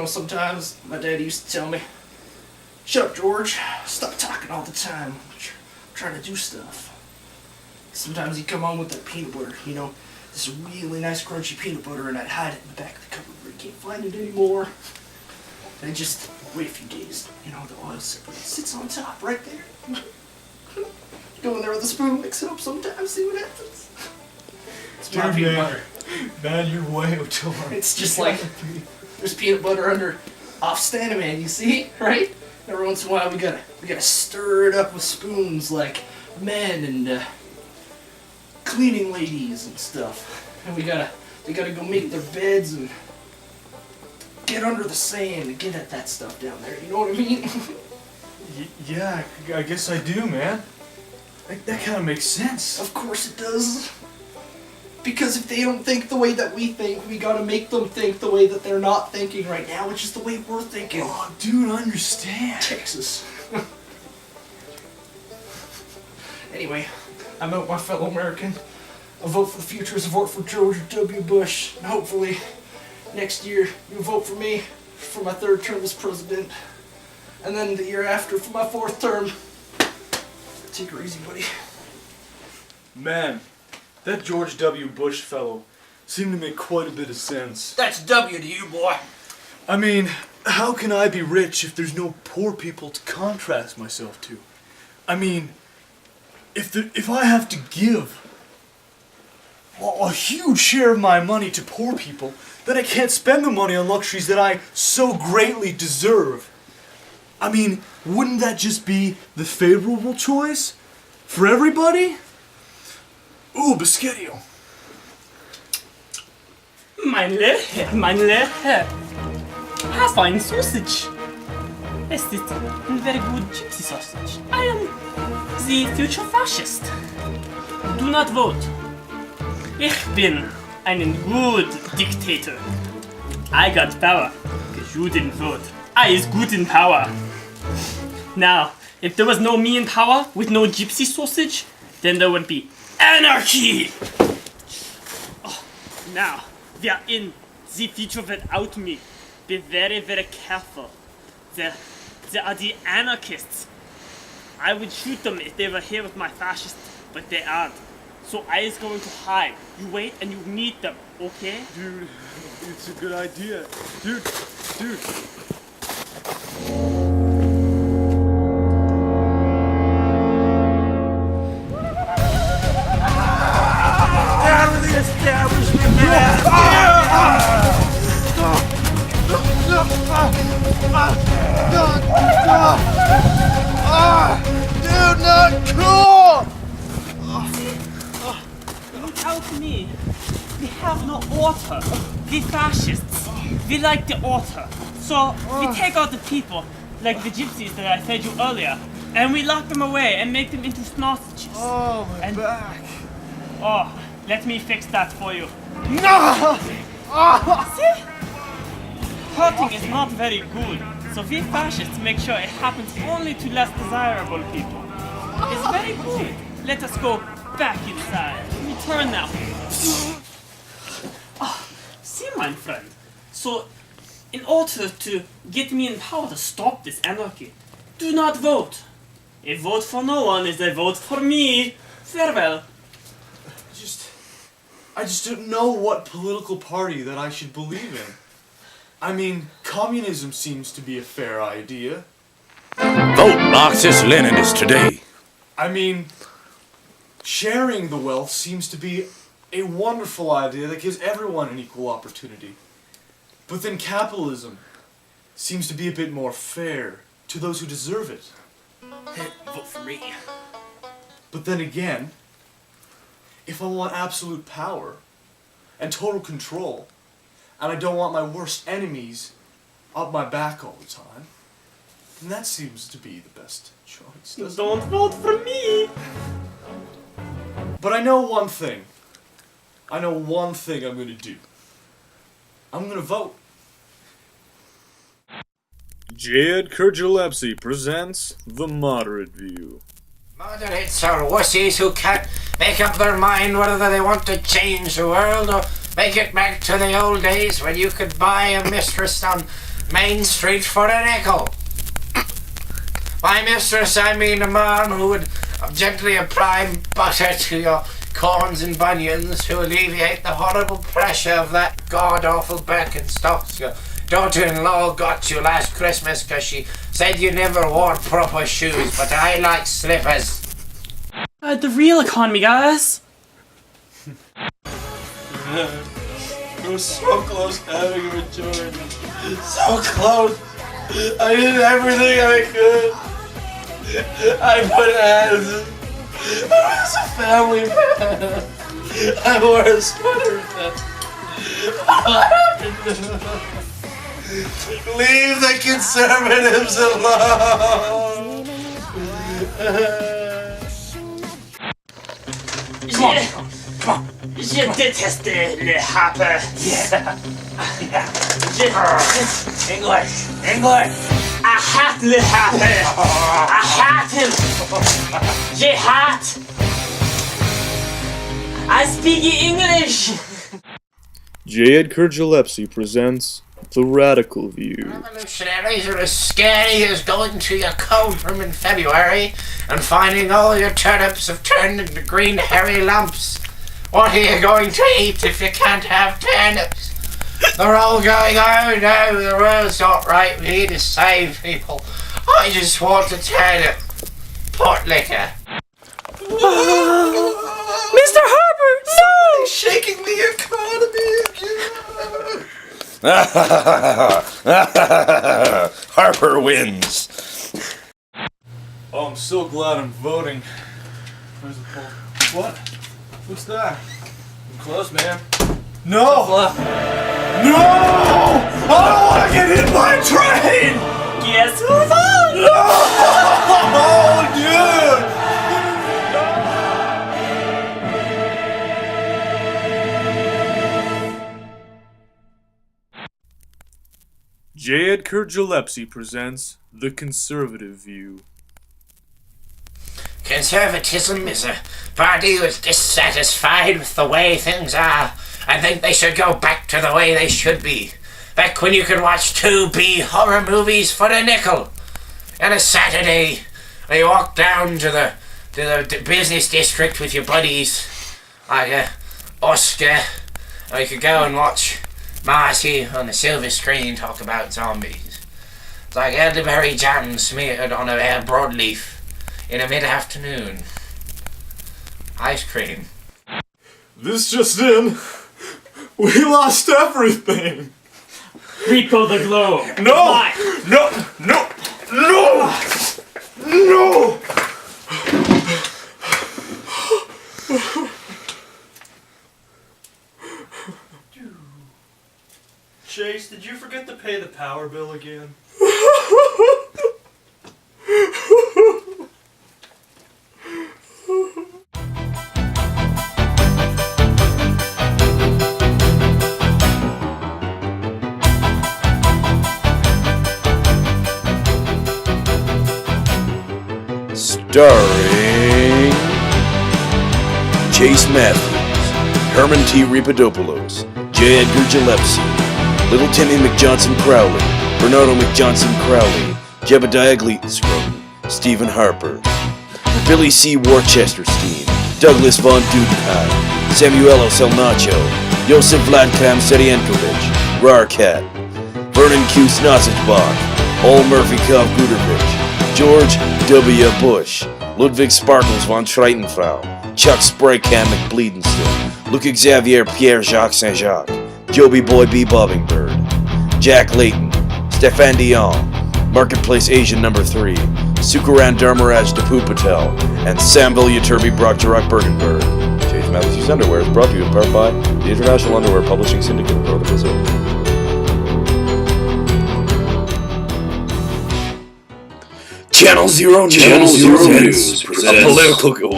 sometimes my dad used to tell me, "Shut up, George. Stop talking all the time. I'm trying to do stuff." Sometimes he'd come home with that peanut butter, this really nice crunchy peanut butter, and I'd hide it in the back of the cupboard where you can't find it anymore. And just wait a few days, the oil sits on top right there. Go in there with a spoon, mix it up sometimes, see what happens. It's my peanut butter. Man, you're way too hard. It's just like, there's peanut butter under off standing, man, you see, right? Every once in a while we gotta stir it up with spoons like men and cleaning ladies and stuff. And they gotta go make their beds and get under the sand and get at that stuff down there, you know what I mean? Yeah, I guess I do, man. That kind of makes sense. Of course it does. Because if they don't think the way that we think, we gotta make them think the way that they're not thinking right now, which is the way we're thinking. Oh, dude, I understand. Texas. Anyway, I'm out, my fellow American. A vote for the future is a vote for George W. Bush. And hopefully, next year, you'll vote for me for my 3rd term as president. And then the year after for my 4th term. Take her easy, buddy. Man, that George W. Bush fellow seemed to make quite a bit of sense. That's W to you, boy. I mean, how can I be rich if there's no poor people to contrast myself to? I mean, if I have to give a huge share of my money to poor people, then I can't spend the money on luxuries that I so greatly deserve. I mean, wouldn't that just be the favorable choice for everybody? Ooh, Biscotto. Mein Herr. Have fine sausage. This is very good gypsy sausage. I am the future fascist. Do not vote. Ich bin einen good dictator. I got power, because you didn't vote. I is good in power. Now, if there was no me in power, with no gypsy sausage, then there would be anarchy! Oh, now, we are in the future without me. Be very, very careful. They are the anarchists. I would shoot them if they were here with my fascists, but they aren't. So I is going to hide. You wait and you meet them, okay? Dude, it's a good idea. Dude. Dude, not cool! Without me, we have no order. We fascists, we like the order. So we take out the people, like the gypsies that I fed you earlier, and we lock them away and make them into sausages. Oh, my back. Oh, let me fix that for you. No! See? Hurting is not very good, so we fascists make sure it happens only to less desirable people. It's very good. Let us go back inside. Return now. See, my friend. So, in order to get me in power to stop this anarchy, do not vote. A vote for no one is a vote for me. Farewell. I just don't know what political party that I should believe in. I mean, communism seems to be a fair idea. Vote Marxist-Leninist today. I mean, sharing the wealth seems to be a wonderful idea that gives everyone an equal opportunity. But then capitalism seems to be a bit more fair to those who deserve it. Vote for me. But then again, if I want absolute power and total control, and I don't want my worst enemies up my back all the time, then that seems to be the best choice. Don't vote for me. But I know one thing. I know one thing I'm gonna do. I'm gonna vote. Jed Kurgilepsy presents The Moderate View. Moderates are wussies who can't make up their mind whether they want to change the world or make it back to the old days when you could buy a mistress on Main Street for a nickel. By mistress, I mean a man who would gently apply butter to your corns and bunions to alleviate the horrible pressure of that god-awful Birkenstocks your daughter-in-law got you last Christmas because she said you never wore proper shoes, but I like slippers. The real economy, guys. We're so close to having a majority. So close. I did everything I could. I put ads. I was a family man. I wore a sweater. What happened? Leave the conservatives alone. Je déteste le Harper. English. I hate le Harper. I hate him. Je hate. I speak English. J. Edgar Gillespie presents The Radical View. Revolutionaries are as scary as going to your cold room in February and finding all your turnips have turned into green hairy lumps. What are you going to eat if you can't have turnips? They're all going, oh no, the world's not right, we need to save people. I just want a turnip. Port liquor. Mr. Harper, no! Shaking the economy again. Harper wins. Oh, I'm so glad I'm voting. Where's the poll? What? What's that? I'm close, man. No! No! I don't want to get hit by a train! Guess who's on? Oh, dude! J. Edgar Gillespie presents The Conservative View. Conservatism is a party who is dissatisfied with the way things are. I think they should go back to the way they should be. Back when you could watch 2B horror movies for a nickel. And a Saturday, when you walk down to the business district with your buddies, like Oscar, or you could go and watch Marcy on the silver screen talk about zombies. It's like elderberry jam smeared on a broadleaf in a mid-afternoon. Ice cream. This just in. We lost everything. Rico the Globe. No! Why? No! No! No! No! Chase, did you forget to pay the power bill again? Starring Chase Matthews, Herman T. Ripadopoulos, J. Edgar Gillespie, Little Timmy McJohnson Crowley, Bernardo McJohnson Crowley, Jebediah Gleaton Scroton, Stephen Harper, Billy C. Worcesterstein, Douglas Von Dudenheim, Samuel El Nacho, Josef Vladkam Serienkovic, Rarkat, Vernon Q. Snossage-Bach, Ol Murphy-Kov Gudervich, George W. Bush, Ludwig Sparkles von Schreitenfrau, Chuck Spraycam McBleedenston, Luc Xavier Pierre Jacques Saint-Jacques, Joby Boy B. Bobbingbird, Jack Layton, Stefan Dion, Marketplace Asian No. 3, Sukaran Dharmaraj Depu Patel, and Samville Yaturbi Brock Jarak Bergenberg. Chase Matthews Underwear is brought to you in part by the International Underwear Publishing Syndicate of Northern Brazil. Channel Zero News presents a political...